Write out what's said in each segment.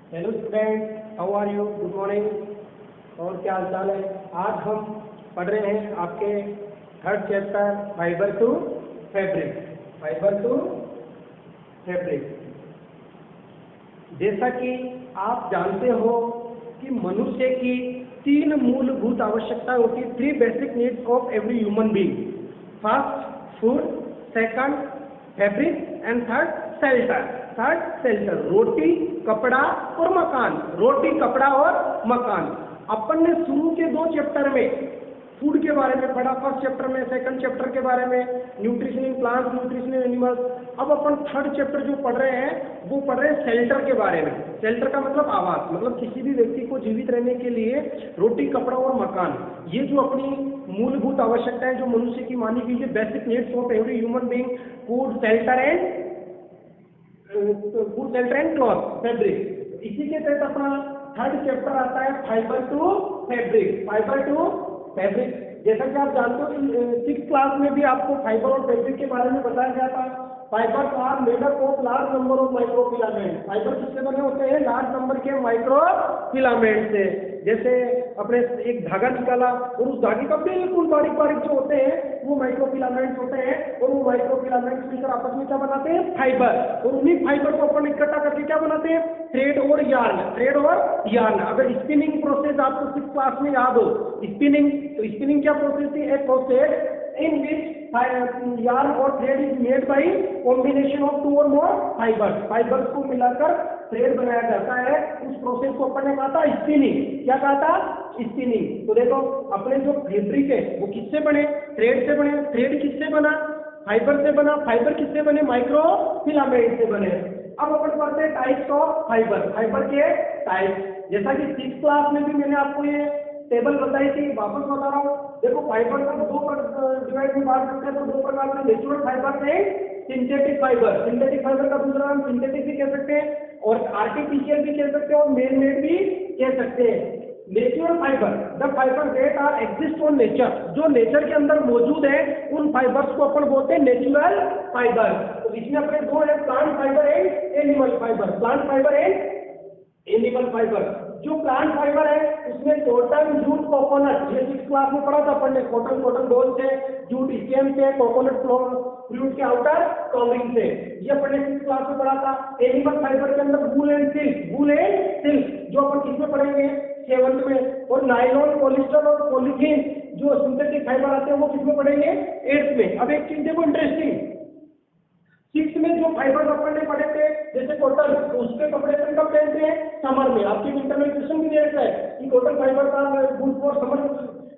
Hello student, how are you? Good morning. और क्या हाल चाल है? आज हम पढ़ रहे हैं आपके third chapter fibre to fabric. Fibre to fabric. जैसा कि आप जानते हो कि मनुष्य की तीन मूलभूत आवश्यकताएं होती है, 3 basic needs of every human being. First food, second fabric and third shelter. रोटी, कपड़ा और मकान। रोटी, कपड़ा और मकान। अपन ने शुरू के 2 चैप्टर में फूड के बारे में पढ़ा, फर्स्ट चैप्टर में, सेकंड चैप्टर के बारे में nutrition in plants, nutrition in animals. अब अपन थर्ड चैप्टर जो पढ़ रहे हैं वो पढ़ रहे हैं शेल्टर के बारे में। शेल्टर का मतलब आवास, मतलब किसी भी व्यक्ति को जीवित रहने के लिए रोटी, कपड़ा और मकान, ये जो अपनी मूलभूत आवश्यकताएं जो मनुष्य की मानी गई है, basic needs of every human being, food, shelter and cloth, fabric. इसी के तहत अपना थर्ड चैप्टर आता है fibre to fabric. Fibre to fabric, जैसा कि आप जानते हो कि 6th क्लास में भी आपको फाइबर और फैब्रिक के बारे में बताया गया था। Fibre are made up of large number of microfilament. Fibre किससे बने होते हैं? लार्ज नंबर के माइक्रोफिलामेंट से। जैसे अपने एक धागा निकाला और उस धागे का बिल्कुल बारीक बारीक जो होते हैं वो माइक्रोफिलामेंट्स होते हैं, और वो माइक्रोफिलामेंट्स मिलकर आपस में क्या बनाते हैं? फाइबर। और उन्हीं फाइबर को अपन इकट्ठा करके क्या बनाते हैं? थ्रेड और यार्न। थ्रेड और यार्न। अगर स्पिनिंग प्रोसेस आपको 6th क्लास में याद हो, स्पिनिंग, तो स्पिनिंग क्या प्रोसेस थी? एक process in which yarn or thread is made by combination of 2 or more fibers। Fibres को मिलाकर थ्रेड बनाया जाता है। उस प्रोसेस को अपन ने कहा था स्पिनिंग। क्या कहा था? स्पिनिंग। तो देखो अपने जो फैब्रिक है वो किससे बने? थ्रेड से बने। थ्रेड किससे बना? फाइबर से बना। फाइबर किससे बने? माइक्रो फिलामेंट से बने। अब अपन पढ़ते हैं टाइप्स ऑफ फाइबर। फाइबर के टाइप्स, जैसा कि 6th क्लास में भी मैंने आपको ये टेबल बताई थी, वापस बता रहा हूँ। देखो फाइबर को 2 डिवाइड में बांट सकते हैं, तो 2 प्रकार के नेचुरल फाइबर है, सिंथेटिक फाइबर। सिंथेटिक फाइबर का दूसरा नाम सिंथेटिक भी कह सकते हैं और आर्टिफिशियल भी कह सकते हैं और मैन मेड भी कह सकते हैं। Natural fibre, the fibre that are exist on nature, जो नेचर के अंदर मौजूद है उन फाइबर्स को अपन बोलते हैं नेचुरल फाइबर। तो इसमें अपने 2 है, plant fibre and animal fibre. Plant fibre and animal fibre. जो प्लांट फाइबर है उसमें कॉटन, जूट, कोकोनट, ये 6th क्लास में पढ़ा था अपन ने। कॉटन डोल से, जूट स्टेम से, कोकोनट फ्रूट के आउटर कवरिंग से, ये अपन ने 6th क्लास में पढ़ा था। एनिमल फाइबर के अंदर वूल एंड सिल्क, जो अपन किसमें पढ़ेंगे? 7th में। और नायलॉन, पॉलिस्टर और पॉलीथीन जो सिंथेटिक फाइबर आते हैं वो किसमें पढ़ेंगे? 8th में। अब एक चीज देखो इंटरेस्टिंग, 6th में जो फाइबर अपन ने पढ़े थे जैसे कॉटन, तो उसके कपड़े अपन कब पहनते हैं? समर में। आपके इंटर में क्वेश्चन भी रहता है कि कॉटन फाइबर का good for summer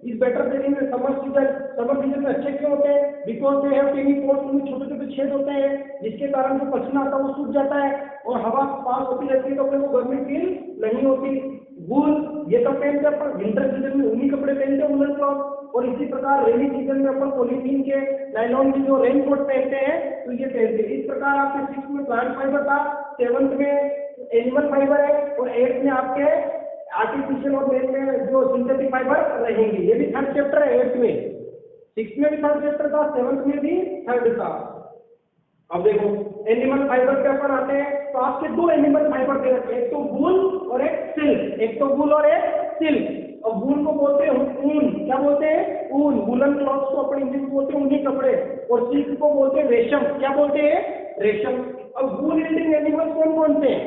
is better than in summer season. Summer season में अच्छे क्यों होते हैं? Because they have tiny pores, उनमें छोटे छोटे छेद होते हैं जिसके कारण जो पसीना आता है वो सूख जाता है और हवा पास होती रहती है, तो अपने को गर्मी फील नहीं होती। वूल, ये कब पहनते हैं अपन? विंटर सीजन में ऊनी कपड़े पहनते हैं, वूलन क्लॉथ। और इसी प्रकार रेनी सीजन में अपन पॉलीथीन के, नायलॉन की जो रेन कोट पहनते हैं तो ये पहनते हैं। इस प्रकार आपके 6th में प्लांट फाइबर था, 7th में एनिमल फाइबर है और 8th में आपके आर्टिफिशियल और मैन में जो सिंथेटिक फाइबर रहेंगे। ये भी थर्ड चैप्टर है 8th में। 6th में भी थर्ड चैप्टर था, 7th में भी थर्ड था। अब देखो एनिमल फाइबर के अपन आते हैं, तो आपके 2 एनिमल फाइबर दे रखे हैं, एक तो वूल और एक सिल्क। एक तो वूल और एक सिल्क। और वूल को बोलते हैं ऊन। क्या बोलते हैं? ऊन। वूलन क्लॉथ्स को अपन इंग्लिश में बोलते हैं ऊनी कपड़े। और सिल्क को बोलते हैं रेशम। क्या बोलते हैं? रेशम। अब वूल यील्डिंग एनिमल्स कौन कौन से हैं?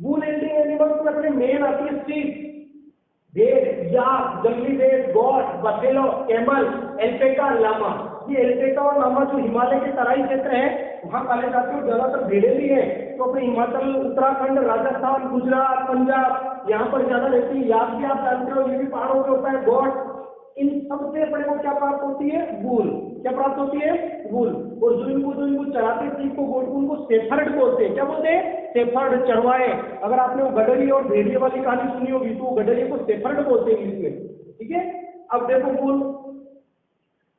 वूल यील्डिंग एनिमल्स में अपने मेन आती है शीप, भेड़, याक, जंगली भेड़, गॉट, बफेलो, कैमल, एल्पेका, लामा। ये एल्पेका और लामा जो हिमालय के तराई क्षेत्र है वहां पाले जाते हैं, ज्यादातर भेड़े भी है। तो अपने हिमाचल, उत्तराखंड, राजस्थान, गुजरात, पंजाब, यहाँ पर ज्यादा रहती है। याक भी आप जानते हो, ये भी पहाड़ों पे होता है। गॉट, इन सबसे अपने को क्या प्राप्त होती है? वूल। क्या प्राप्त होती है? वूल। और जो इनको चढ़ाते थे को गोट को उनको सेफर्ड बोलते हैं। क्या बोलते हैं? सेफर्ड, चढ़वाए। अगर आपने वो गडरिये और भेड़िए वाली कहानी सुनी होगी तो गडरिये को सेफर्ड बोलते हैं इंग्लिश में। ठीक है। अब देखो वूल,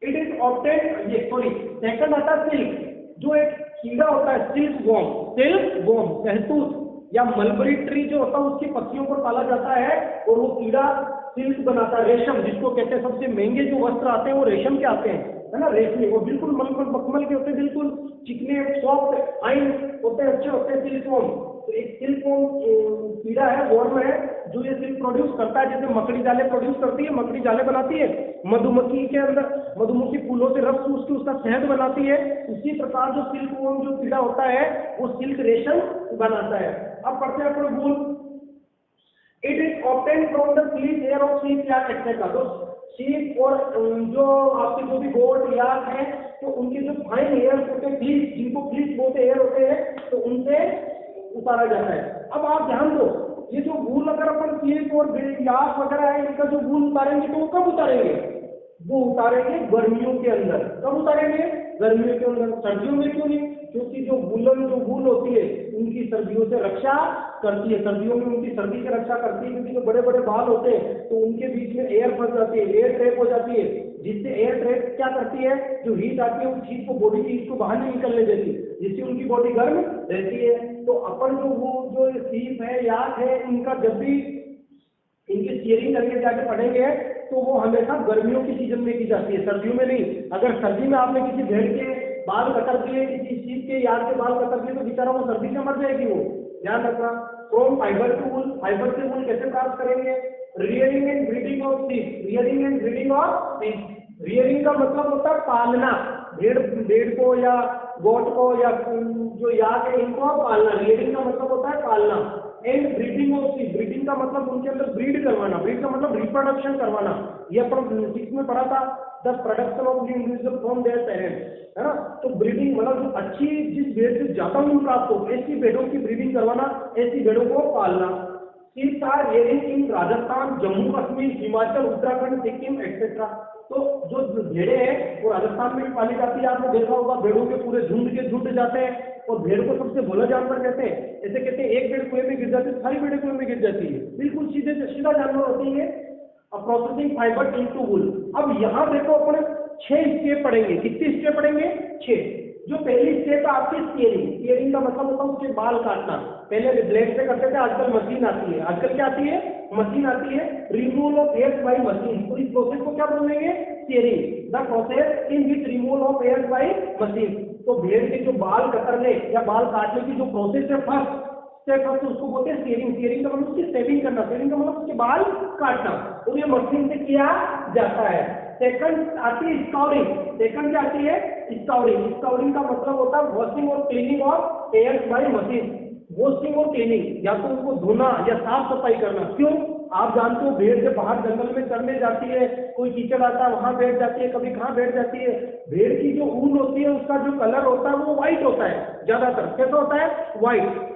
इट इज ऑब्टेन, ये सॉरी, सेकंड आता है सिल्क, जो एक कीड़ा होता है, सिल्क वॉर्म, शहतूत या मलबरी ट्री जो होता है उसकी पत्तियों पर पाला जाता है और वो कीड़ा सिल्क बनाता है, रेशम जिसको कहते हैं। सबसे महंगे जो वस्त्र आते हैं वो रेशम के आते हैं, है ना, रेशमी। वो बिल्कुल मलमल मखमल के होते हैं, बिल्कुल चिकने, सॉफ्ट, फाइन होते हैं, अच्छे होते हैं सिल्क वॉर्म, तो एक सिल्क वॉर्म कीड़ा है, वॉर्म है, जो ये सिल्क प्रोड्यूस करता है, जैसे मकड़ी जाले प्रोड्यूस करती है, मकड़ी जाले बनाती है, मधुमक्खी के अंदर मधुमक्खी फूलों से रस चूस के उसका शहद बनाती है, उसी प्रकार जो सिल्क वॉर्म जो कीड़ा होता है वो सिल्क रेशम बनाता है। अब पढ़ते हैं अपने wool. It is obtain from the fleece air of sheep या एक्सेट्रा। तो शीप और जो आपके जो भी गोट याक है, तो उनके जो फाइन एयर होते हैं, फ्लीस, जिनको फ्लीस बोलते एयर होते हैं, तो उनसे उतारा जाता है। अब आप ध्यान दो, ये जो वूल अगर अपन शीप और याक वगैरह है, इनका जो वूल उतारेंगे तो वो कब उतारेंगे? वो उतारेंगे गर्मियों के अंदर। कब उतारेंगे? गर्मियों के अंदर। सर्दियों में क्यों नहीं? क्योंकि जो वूलन जो वूल होती है उनकी सर्दियों से रक्षा करती है, सर्दियों में उनकी सर्दी से रक्षा करती है, क्योंकि जो बड़े बड़े बाल होते हैं तो उनके बीच में एयर फंस जाती है, एयर ट्रैप हो जाती है, जिससे एयर ट्रैप क्या करती है, जो हीट आती है उस हीट को, बॉडी की हीट को बाहर नहीं निकलने देती, जिससे उनकी बॉडी गर्म रहती है। तो अपन जो जो सीप है, याक है, इनका जब भी इनकी स्टीयरिंग करके जाके पढ़ेंगे तो वो हमेशा गर्मियों की सीजन में की जाती है, सर्दियों में नहीं। अगर सर्दी में आपने किसी भेड़ के बाल कतर दिए, किसी शीप के याक के बाल कतर दिए, तो बेचारा वो सर्दी से मर जाएगी। वो ध्यान रखना। From fibre to wool, fibre से वूल कैसे प्राप्त करेंगे? Rearing and breeding of sheep, rearing and breeding of sheep. Rearing का मतलब होता है पालना, भेड़ को या गोट को या जो याक है इनको पालना। रियरिंग का मतलब होता है पालना। And breeding of sheep, breeding का मतलब उनके अंदर ब्रीड करवाना, ब्रीड का मतलब रिप्रोडक्शन करवाना। ये अपन सिक्स में पढ़ा था, the production of individual from their parents, है ना। तो ब्रीडिंग मतलब जो अच्छी, जिस भेड़ से ज्यादा ऊन प्राप्त हो, ऐसी भेड़ों की ब्रीडिंग करवाना, ऐसी भेड़ों को पालना। Sheep are rearing in Rajasthan, Jammu Kashmir, Himachal, Uttarakhand, Sikkim etcetera. तो जो भेड़े हैं वो राजस्थान में भी पाली जाती है। आपने देखा होगा भेड़ों के पूरे झुंड के झुंड जाते हैं, और भेड़ को सबसे भोला जानवर कहते हैं। ऐसे कहते हैं एक भेड़ कुएं में गिर जाती है, सारी भेड़ें कुएं में गिर जाती है, बिल्कुल सीधे सीधा जानवर होती है। प्रोसेसिंग फाइबर इनटू वूल। अब यहाँ देखो अपने 6 स्टेप पढ़ेंगे। कितने स्टेप पढ़ेंगे? 6। जो पहली स्टेप है आपकी स्टीयरिंग। स्टीयरिंग का मतलब होता है उसके बाल काटना। पहले ब्लेड से करते थे, आजकल मशीन आती है। आजकल क्या आती है? मशीन आती है। Removal of hairs by machine. तो इस प्रोसेस को क्या बोलेंगे? Steering. The process in which removal of hairs by machine. तो भेड़ के जो बाल कतरने या बाल काटने की जो प्रोसेस है, फर्स्ट स्टेप, उसको बोलते हैं स्टीयरिंग। स्टीयरिंग का मतलब उसकी सेविंग करना, सेविंग का मतलब उसके बाल काटना, और ये मशीन से किया जाता है। सेकंड आती है स्काउरिंग। सेकंड क्या आती है? स्काउरिंग। स्काउरिंग का मतलब होता है वॉशिंग और cleaning of hairs by machine. Washing और क्लीनिंग, या तो उनको धोना या साफ सफाई करना। क्यों? आप जानते हो भेड़ जब बाहर जंगल में चरने जाती है, कोई कीचड़ आता है वहां बैठ जाती है, कभी कहाँ बैठ जाती है। भेड़ की जो ऊन होती है उसका जो कलर होता है वो व्हाइट होता है ज्यादातर। कैसा होता है? व्हाइट।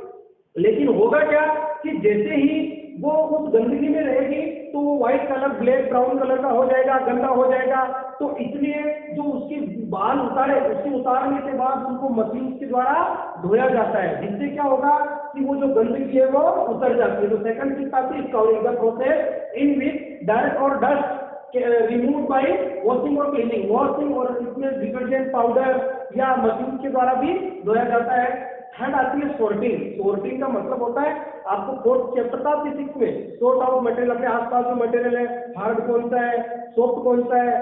लेकिन होगा क्या कि जैसे ही वो उस गंदगी में रहेगी तो वो white colour black brown colour का हो जाएगा, गंदा हो जाएगा। तो इसलिए जो उसके बाल उतारे, उसके उतारने के बाद उनको मशीन के द्वारा धोया जाता है, जिससे क्या होगा कि वो जो गंदगी है वो उतर जाती है। तो सेकंड चीज आती है scouring the process in which dirt और डस्ट रिमूव बाय वॉशिंग और क्लीनिंग। वॉशिंग और इसमें डिटर्जेंट पाउडर या मशीन के द्वारा भी धोया जाता है। थर्ड आती है सॉर्टिंग। सॉर्टिंग का मतलब होता है, आपको फोर्थ चैप्टर था आपके 6 में, सॉर्ट आउट मटेरियल। अपने आसपास जो मटेरियल है, हार्ड कौन सा है, सॉफ्ट कौन सा है,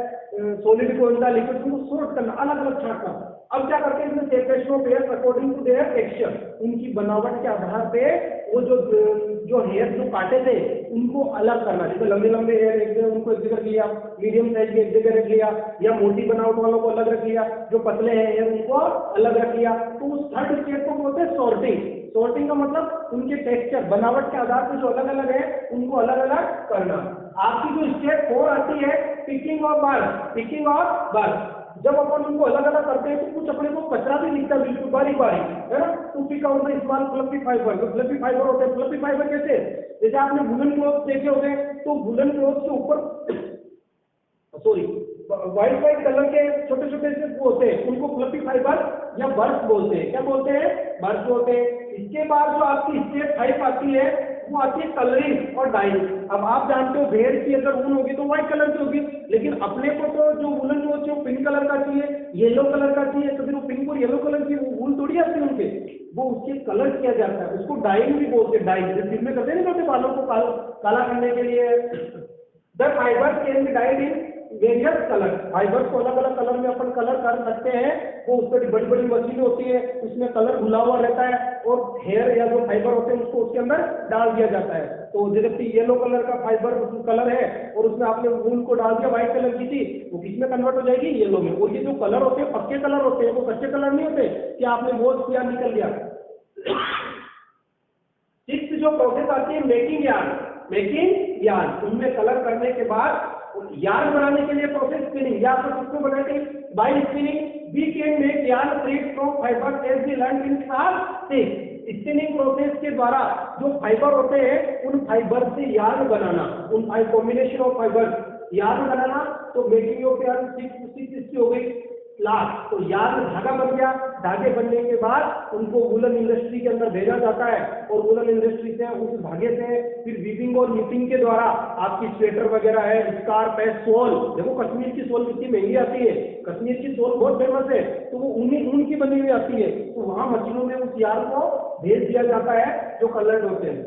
सॉलिड कौन सा है, लिक्विड, उनको सॉर्ट करना, अलग अलग छांटना। अब क्या करते हैं इसमें? Separation of hair according to their texture. उनकी बनावट के आधार पे वो जो हेयर जो काटे थे उनको अलग करना। जैसे लंबे लंबे हेयर एक जगह, उनको एक जगह रख लिया, मीडियम साइज में एक जगह रख लिया, या मोटी बनावट वालों को अलग रख लिया, जो पतले हैं हेयर उनको अलग रख लिया। तो उस थर्ड स्टेप को बोलते हैं सॉर्टिंग। सॉर्टिंग का मतलब उनके टेक्सचर, बनावट के आधार पर जो अलग अलग है उनको अलग अलग करना। आपकी जो स्टेप 4 आती है picking of bird. Picking of bird जब अपन उनको अलग अलग करते हैं तो कुछ अपने को कचरा भी दिखता है, बिल्कुल बारीक बारीक, है ना। To pick out the small fluffy fibre. तो फ्लफी फाइबर होते हैं। फ्लफी फाइबर कैसे? जैसे आपने वुलन क्लॉथ देखे होंगे, तो वुलन क्लॉथ के ऊपर सॉरी व्हाइट व्हाइट कलर के छोटे छोटे से होते हैं, उनको फ्लफी फाइबर या बर्ड्स बोलते हैं। क्या बोलते हैं? बर्ड्स होते हैं। इसके बाद जो आपकी स्टेप 5 आती है वो आती है कलरिंग और डाइंग। अब आप जानते हो भेड़ की अगर ऊन होगी तो व्हाइट कलर की होगी, लेकिन अपने को तो जो वुलन क्लॉथ जो पिंक कलर का चाहिए, येलो कलर का चाहिए, तो फिर वो पिंक और येलो कलर की ऊन थोड़ी आती है उनके, वो उसके कलर किया जाता है। उसको डाइंग भी बोलते हैं। डाइंग जो फिल्म में करते नहीं करते बालों को काला करने के लिए। The fibre can be died in various colour, fibre को अलग अलग कलर में अपन कलर कर सकते हैं। वो उस पर बड़ी बड़ी मशीन होती है, उसमें कलर घुला हुआ रहता है और हेयर या जो फाइबर होते हैं उसको उसके अंदर डाल दिया जाता है। तो जैसे येलो कलर का फाइबर कलर है और उसमें आपने वूल को डाल दिया व्हाइट कलर की थी, वो किसमें कन्वर्ट हो जाएगी, येलो में। और ये जो कलर होते हैं पक्के कलर होते हैं, वो कच्चे कलर नहीं होते कि आपने वॉश किया निकल गया। सिक्स जो प्रोसेस आती है मेकिंग यार्न, मेकिंग यार्न, उनमें कलर करने के बाद यार्न बनाने के लिए प्रोसेस स्पिनिंग, या तो किसको बनाते हैं, by spinning we can make yarn thread from fibre as we learn in class 6। Spinning process के द्वारा जो फाइबर होते हैं उन फाइबर से यार्न बनाना, उन कॉम्बिनेशन ऑफ फाइबर यार्न बनाना। तो मेकिंग ऑफ यार्न 6 इसकी हो गई लास्ट। तो यार्न धागा बन गया, धागे बनने के बाद उनको वूलन इंडस्ट्री के अंदर भेजा जाता है और वूलन इंडस्ट्री से उस धागे से फिर वीविंग और नीटिंग के द्वारा आपकी स्वेटर वगैरह है, स्कार्फ है, सोल, देखो कश्मीर की सोल कितनी महंगी आती है, कश्मीर की सोल बहुत फेमस है, तो वो ऊन की बनी हुई आती है, तो वहां मशीनों में उस यार्न को भेज दिया जाता है जो कलर्ड होते हैं।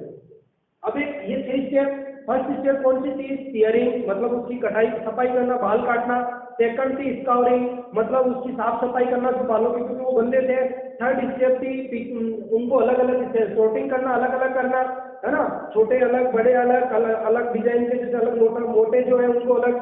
अब एक ये 3 स्टेप, फर्स्ट स्टेप कौन सी थी, टीयरिंग, मतलब उसकी कटाई सफाई करना, बाल काटना। सेकंड थी स्काउरिंग, मतलब उसकी साफ सफाई करना जो बालों के, क्योंकि वो गंदे थे। थर्ड स्टेप थी उनको अलग अलग सॉर्टिंग करना, अलग अलग करना, है ना, छोटे अलग, बड़े अलग, अलग डिजाइन के, जैसे अलग मोटे जो है उनको अलग।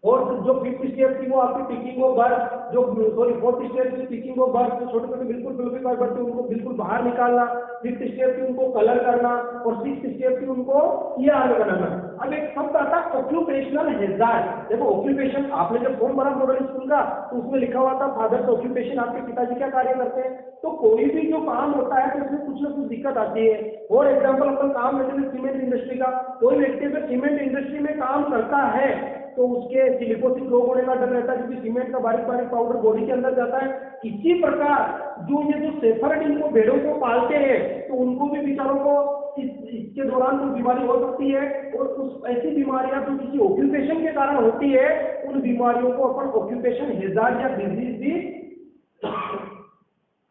और जो फिफ्थ स्टेप थी वो आपकी पिकिंग ऑफ बर्ड, जो सॉरी फोर्थ स्टेप थी पिकिंग ऑफ बर्ड, जो छोटे छोटे बिल्कुल फ्लफी फाइबर थे उनको बिल्कुल बाहर निकालना। फिफ्थ स्टेप थी उनको कलर करना और सिक्स्थ स्टेप थी उनको यार्न बनाना। अब एक शब्द आता है ऑक्यूपेशनल हैजार्ड। देखो ऑक्यूपेशन, आपने जब फॉर्म भरा मॉडल स्कूल का तो उसमें लिखा हुआ था फादर्स ऑक्यूपेशन, आपके पिताजी क्या कार्य करते हैं। तो कोई भी जो काम होता है तो उसमें कुछ ना कुछ दिक्कत आती है। फॉर एग्जाम्पल अपन काम लेते हैं सीमेंट इंडस्ट्री का, कोई व्यक्ति अगर सीमेंट इंडस्ट्री में काम करता है तो उसके सिलिकोसिस रोग होने का डर रहता है, क्योंकि सीमेंट का बारीक बारीक पाउडर बॉडी के अंदर जाता है। इसी प्रकार जो शेफर्ड इनको भेड़ों को पालते हैं तो उनको भी बेचारों को इसके दौरान कोई बीमारी हो सकती है, और उस ऐसी बीमारियां जो किसी ऑक्यूपेशन के कारण होती है उन बीमारियों को अपन ऑक्यूपेशन हैजार्ड या डिजीज भी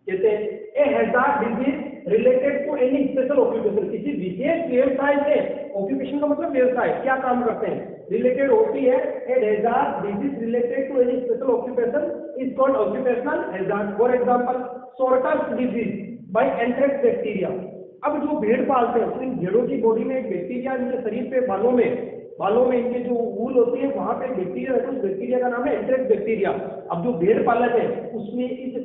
कहते हैं। A hazard disease related to any special occupation, किसी विशेष व्यवसाय से, ऑक्यूपेशन का मतलब व्यवसाय, क्या काम करते हैं, रिलेटेड होती है। A hazard disease related to any special occupation is called occupational hazard. For example sorters disease by anthrax bacteria. अब जो भेड़ पालते हैं तो इन भेड़ों की बॉडी में एक बैक्टीरिया, इनके शरीर पे बालों में इनके जो ऊल होती है वहां पे एक बैक्टीरिया रहता है, उस बैक्टीरिया का नाम है एंथ्रेक्स बैक्टीरिया। अब जो भेड़ पालक है उसमें इस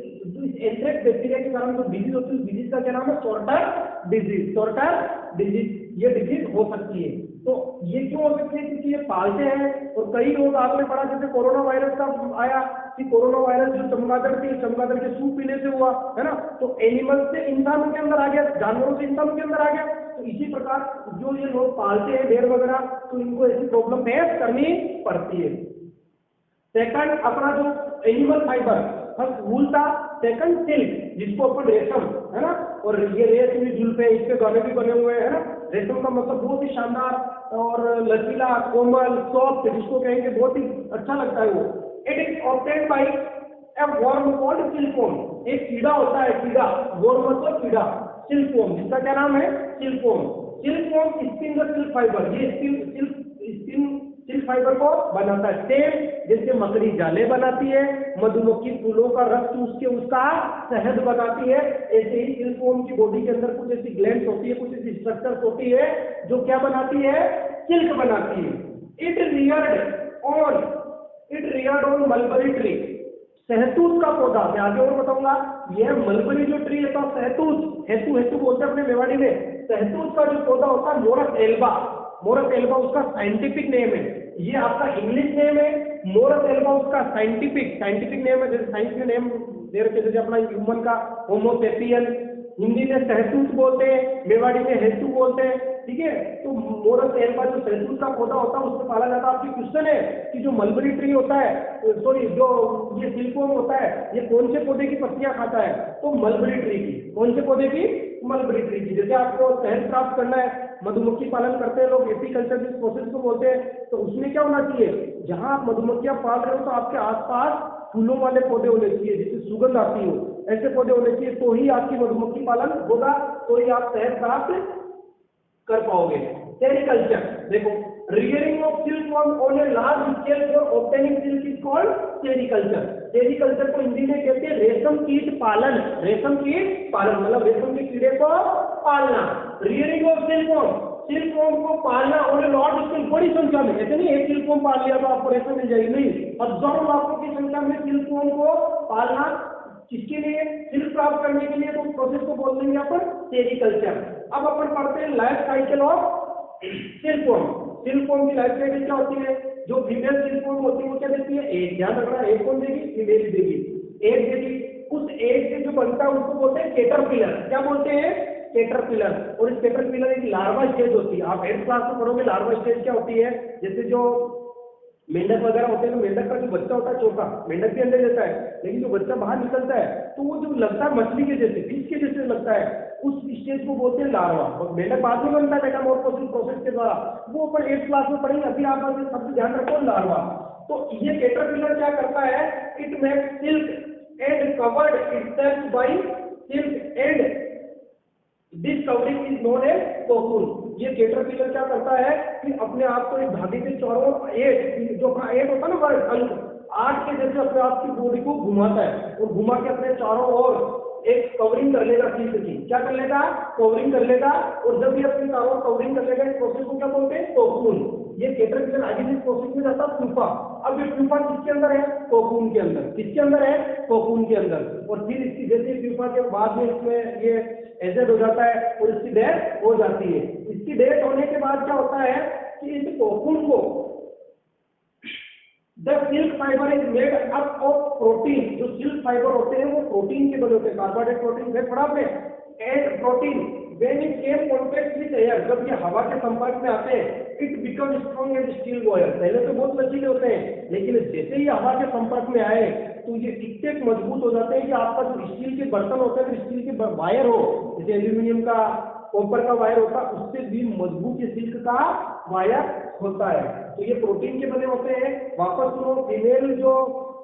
एंथ्रेक्स बैक्टीरिया के कारण जो डिजीज होती है उस डिजीज का क्या नाम है, सोर्टर डिजीज। सोर्टर डिजीज ये डिजीज हो सकती है। तो ये क्यों हो सकती है, क्योंकि ये पालते हैं। और कई लोग आपने पढ़ा जैसे कोरोना वायरस का आया कि कोरोना वायरस जो चमगादड़ के सूप पीने से हुआ, है ना, तो एनिमल से इंसानों के अंदर आ गया, जानवरों से इंसानों के अंदर आ गया। तो इसी प्रकार जो ये लोग पालते हैं भेड़ वगैरह, तो इनको ऐसी प्रॉब्लम फेस करनी पड़ती है। सेकंड अपना जो एनिमल फाइबर, फर्स्ट वूल था, सेकंड सिल्क जिसको अपन रेशम, है ना, और ये रेशमी जुल्फे, इसके गाने भी बने हुए हैं, है ना। रेशम का मतलब बहुत ही शानदार और लचीला, कोमल, सॉफ्ट, जिसको कहेंगे बहुत ही अच्छा लगता है वो। It is obtained by A worm called silkworm. एक कीड़ा होता है, कीड़ा, वर्म मतलब कीड़ा, सिल्कवर्म, जिसका क्या नाम है, silkworm. Silkworm spin the silk fibre, ये स्पिन सिल्क फाइबर को बनाता है। सेम जैसे मकड़ी जाले बनाती है, मधुमक्खी फूलों का रस चूस के उसका शहद बनाती है, ऐसे ही सिल्कवर्म की बॉडी के अंदर कुछ ऐसी ग्लैंड्स होती है, कुछ ऐसी स्ट्रक्चर्स होती है जो क्या बनाती है, सिल्क बनाती है। It Rudyard on mulberry tree, सहतूत का पौधा, मैं आगे और बताऊंगा। यह मलबरी जो ट्री है तो सहतूत, हेतु बोलते हैं अपने मेवाड़ी में। सहतूत का जो पौधा होता है मोरस एल्बा उसका साइंटिफिक नेम है। ये आपका इंग्लिश नेम है, मोरस एल्बा उसका साइंटिफिक नेम है। जैसे साइंस के नेम दे रखे, जैसे अपना ह्यूमन का होमो सेपियन, हिंदी में सहतूत बोलते हैं, मेवाड़ी में हेतु बोलते हैं, ठीक है। तो मोरस एल्बा जो सहतूत का पौधा होता है उसमें पाला जाता है। आपकी क्वेश्चन है कि जो मलबरी ट्री होता है, सॉरी जो ये सिल्कवर्म होता है, ये कौन से पौधे की पत्तियां खाता है, तो मलबरी ट्री की। कौन से पौधे की, मलबरी ट्री की। जैसे आपको शहद प्राप्त करना है, मधुमक्खी पालन करते हैं लोग, एपीकल्चर जिस प्रोसेस को बोलते हैं, तो उसमें क्या होना चाहिए, जहां आप मधुमक्खियां पाल रहे हो तो आपके आसपास फूलों वाले पौधे होने चाहिए जिससे सुगंध आती हो, ऐसे पौधे होने चाहिए, तो ही आपकी मधुमक्खी पालन होगा, तो ही आप शहद प्राप्त कर पाओगे। सेरिकल्चर। देखो, rearing of silkworm on a large scale for obtaining silk is called sericulture. Sericulture को हिंदी में कहते हैं रेशम कीट पालन। रेशम कीट पालन मतलब रेशम के कीड़े को पालना। rearing of silkworm, सिल्कवर्म को पालना और लार्ज स्केल, बड़ी संख्या में। ऐसे नहीं एक सिल्कवर्म पाल लिया तो आपको रेशम मिल जाएगी, नहीं, हजारों लाखों की संख्या में सिल्कवर्म को पालना। किसके लिए? सिल्क प्राप्त करने के लिए। तो प्रोसेस को बोल देंगे अपन सेरिकल्चर। अब अपन पढ़ते हैं life cycle of silkworm. Silkworm की लाइफ साइकिल क्या होती है? जो फीमेल सिल्कवर्म होती है वो क्या देती है? एग। ध्यान रखना, एग कौन देगी? फीमेल देगी। एग देगी, उस एग से जो बनता है उसको बोलते हैं कैटरपिलर। क्या बोलते हैं? कैटरपिलर। और इस कैटरपिलर एक लार्वा स्टेज होती है। आप 8th क्लास में पढ़ोगे लार्वा स्टेज क्या होती है। जैसे जो मेंढक वगैरह होते हैं तो मेंढक का जो बच्चा होता है छोटा, मेंढक भी अंडे देता है, लेकिन जो बच्चा बाहर निकलता है तो वो जो लगता है मछली के जैसे, फिश के जैसे लगता है, उस स्टेज को बोलते हैं लार्वा। और मेंढक बाद में बनता है मेटामॉर्फोसिस प्रोसेस के द्वारा, वो अपन 8th क्लास में पढ़ेंगे। अभी आप सबसे ध्यान रखो लार्वा। तो ये कैटरपिलर क्या करता है? It makes silk and covered itself by silk and this covering is known as cocoon. ये कैटरपिलर क्या करता है कि अपने आप को एक धागे के चारों एट, जो एट होता है ना वर्ड, 8 के जैसे अपने आप की बॉडी को घुमाता है और घुमा के अपने चारों ओर एक कवरिंग कर लेगा सिल्क की। क्या कर लेगा? कवरिंग कर लेगा। और जब ये अपने चारों कवरिंग कर लेगा इस प्रोसेस को क्या बोलते हैं? कोकून। ये कैटरपिलर आगे इस प्रोसेस में जाता है प्यूपा। अब ये प्यूपा किसके अंदर है? कोकून के अंदर। किसके अंदर है? कोकून के अंदर। और फिर इसकी जैसे प्यूपा के बाद में इसमें ये एजेड हो जाता है और इसकी डेथ हो जाती है। इसकी डेथ होने के बाद क्या होता है कि इस कोकून को the silk fibre is made up of protein. जो सिल्क फाइबर होते हैं वो प्रोटीन के बने होते हैं, कार्बोहाइड्रेट प्रोटीन है पढ़ा आपने, and protein when in came contact with air, जब ये हवा के संपर्क में आते हैं it become strong and steel wire. पहले तो बहुत लचीले होते हैं, लेकिन जैसे ही हवा के संपर्क में आए तो ये इतने मजबूत हो जाते हैं कि आपका जो स्टील के बर्तन होते हैं, स्टील के वायर हो, जैसे एल्यूमिनियम का, कॉपर का वायर होता है, उससे भी मजबूत ये सिल्क का वायर होता है। तो ये प्रोटीन के बने होते हैं। वापस सुनो, फीमेल जो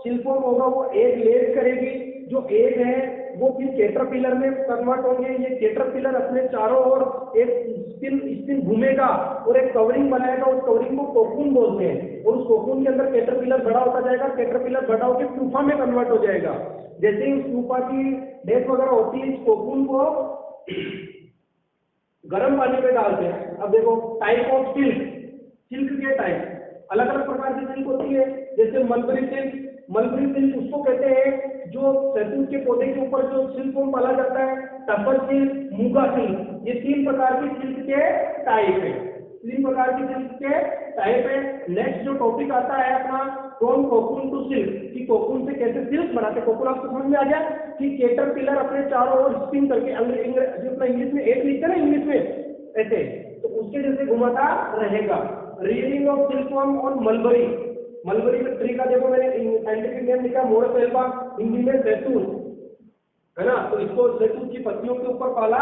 सिल्कवर्म होगा वो एग लेज करेगी। जो एग है वो फिर कैटरपिलर में कन्वर्ट होंगे। ये कैटरपिलर अपने चारों ओर एक स्पिन घूमेगा और एक कवरिंग बनाएगा। उस कवरिंग को कोकून बोलते हैं। और उस कोकून के अंदर कैटरपिलर बड़ा होता जाएगा। कैटरपिलर बड़ा होकर प्यूपा में कन्वर्ट हो जाएगा। जैसे ही प्यूपा की डेथ वगैरह होती है, इस कोकून को गर्म पानी में डालते हैं। अब देखो टाइप ऑफ सिल्क, सिल्क के टाइप अलग अलग प्रकार की सिल्क होती है। जैसे मलबरी सिल्क, मलबरी सिल्क उसको कहते हैं जो शहतूत के पौधे के ऊपर जो सिल्कवर्म पाला जाता है। टफर सिल्क, मूंगा सिल्क, ये 3 प्रकार की सिल्क के टाइप है। 3 प्रकार की सिल्क के टाइप है। नेक्स्ट जो टॉपिक आता है अपना फ्रॉम कोकून टू सिल्क, कि कोकून से कैसे सिल्क बनाते। कोकून आपको समझ में आ गया कि कैटरपिलर अपने चारों ओर स्पिन करके, जो अपना इंग्लिश में एक लिखते हैं ना इंग्लिश में ऐसे, तो उसके जैसे घुमाता रहेगा। Reading of silkworm on mulberry. Mulberry में ट्री का देखो मैंने साइंटिफिक नेम लिखा मोरसेल्वा, हिंदी में जैतून है ना। तो इसको जैतून की पत्तियों के ऊपर पाला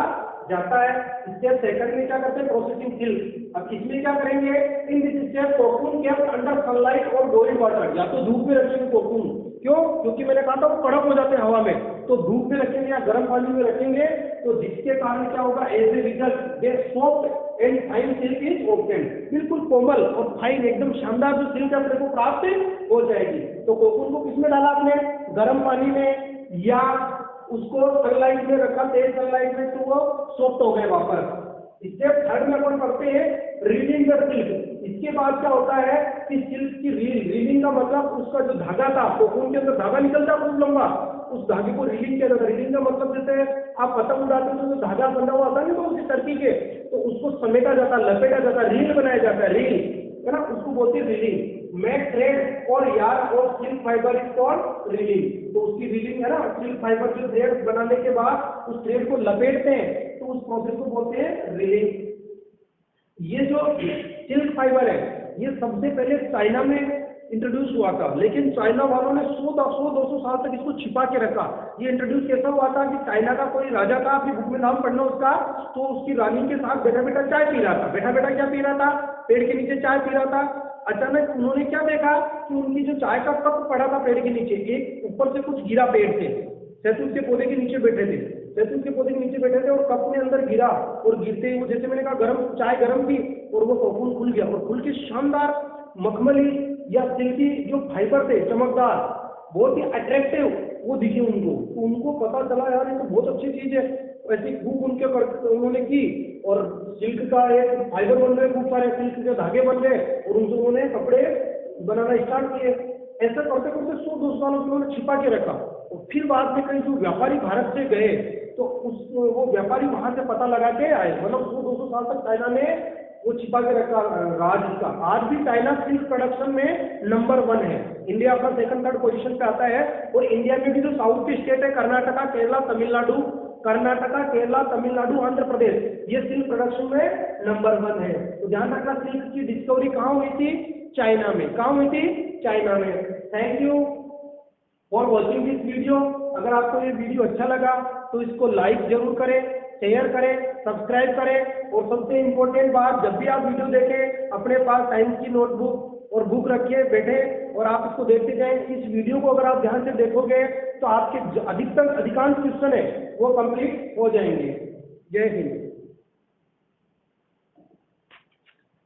जाता है। स्टेप सेकंड में क्या करते हैं? Processing silk. अब इसमें क्या करेंगे? In this step cocoon kept under sunlight और बॉइल्ड वाटर। या तो धूप में रखेंगे कोकून, क्यों? क्योंकि मैंने कहा था वो कड़क हो जाते हैं हवा में, तो धूप में रखेंगे या गर्म पानी में रखेंगे, तो जिसके कारण क्या होगा? As a result they soft and fine silk is obtained. बिल्कुल कोमल और फाइन एकदम शानदार जो सिल्क अपने को प्राप्त हो जाएगी। तो कोकून को किसमें डाला आपने? गर्म पानी में, या उसको सनलाइट में रखा, तेज सनलाइट में, तो वो सॉफ्ट हो गए वापस। स्टेप थर्ड में अपन पढ़ते हैं रीडिंग द सिल्क। इसके बाद क्या होता है कि सिल्क की रील, रीलिंग का मतलब उसका जो धागा था, कोकून के अंदर धागा निकलता खूब लंबा, उस धागे को रीलिंग किया जाता है। रीलिंग का मतलब जैसे आप पतंग उड़ाते हो तो धागा बंधा हुआ आता है ना, तो उसी टर्की के, तो उसको समेटा जाता, लपेटा जाता, रील बनाया जाता है, रील है ना, उसको बोलते हैं रीलिंग। मेक थ्रेड और यार्न और silk fibre is called reeling. तो उसकी रीलिंग है ना, सिल्क फाइबर जो थ्रेड बनाने के बाद उस थ्रेड को लपेटते हैं, तो उस प्रोसेस को बोलते हैं रीलिंग। ये जो सिल्क फाइबर है ये सबसे पहले चाइना में इंट्रोड्यूस हुआ था, लेकिन चाइना वालों ने 100-200 साल तक इसको छिपा के रखा। ये इंट्रोड्यूस कैसा हुआ था कि चाइना का कोई राजा था, आपकी बुक में नाम पढ़ना उसका, तो उसकी रानी के साथ बैठा बैठा चाय पी रहा था। बैठा बैठा क्या पी रहा था? पेड़ के नीचे चाय पी रहा था। अचानक उन्होंने क्या देखा कि उनकी जो चाय का कप पड़ा था पेड़ के नीचे, एक ऊपर से कुछ गिरा पेड़ से, शहतूत के पौधे के नीचे बैठे थे, शहतूत के पौधे के नीचे बैठे थे और कप में अंदर गिरा, और गिरते ही जैसे मैंने कहा गर्म चाय गर्म थी, और वो कोकून खुल गया और खुल के शानदार मखमली या सिल्की जो फाइबर थे चमकदार, बहुत ही अट्रैक्टिव वो दिखे उनको। तो उनको पता चला यार ये तो बहुत अच्छी चीज है, ऐसी खूब उनके उन्होंने की और सिल्क का एक फाइबर बन गए, खूब सारे सिल्क के धागे बन गए और उनसे उन्होंने कपड़े बनाना स्टार्ट किए। ऐसा करते करते 100-200 सालों से उन्होंने छिपा के रखा और फिर बाद में कई जो व्यापारी भारत से गए तो वो व्यापारी वहां से पता लगा के आए, मतलब 100-200 साल तक चाइना ने वो छिपा के रखा राज का। आज भी चाइना सिल्क प्रोडक्शन में नंबर 1 है, इंडिया अपना सेकंड थर्ड पोजीशन पे आता है। और इंडिया में भी जो साउथ की स्टेट है कर्नाटका, केरला, तमिलनाडु, आंध्र प्रदेश, ये सिल्क प्रोडक्शन में नंबर 1 है। तो ध्यान रखना, सिल्क की डिस्कवरी कहाँ हुई थी? चाइना में। कहाँ हुई थी? चाइना में। Thank you for watching this video. अगर आपको ये वीडियो अच्छा लगा तो इसको लाइक जरूर करें, शेयर करें, सब्सक्राइब करें और सबसे इम्पोर्टेंट बात, जब भी आप वीडियो देखें अपने पास साइंस की नोटबुक और बुक रखिए बैठे और आप इसको देखते जाएं। इस वीडियो को अगर आप ध्यान से देखोगे तो आपके अधिकांश क्वेश्चन है वो कंप्लीट हो जाएंगे। जय हिंद।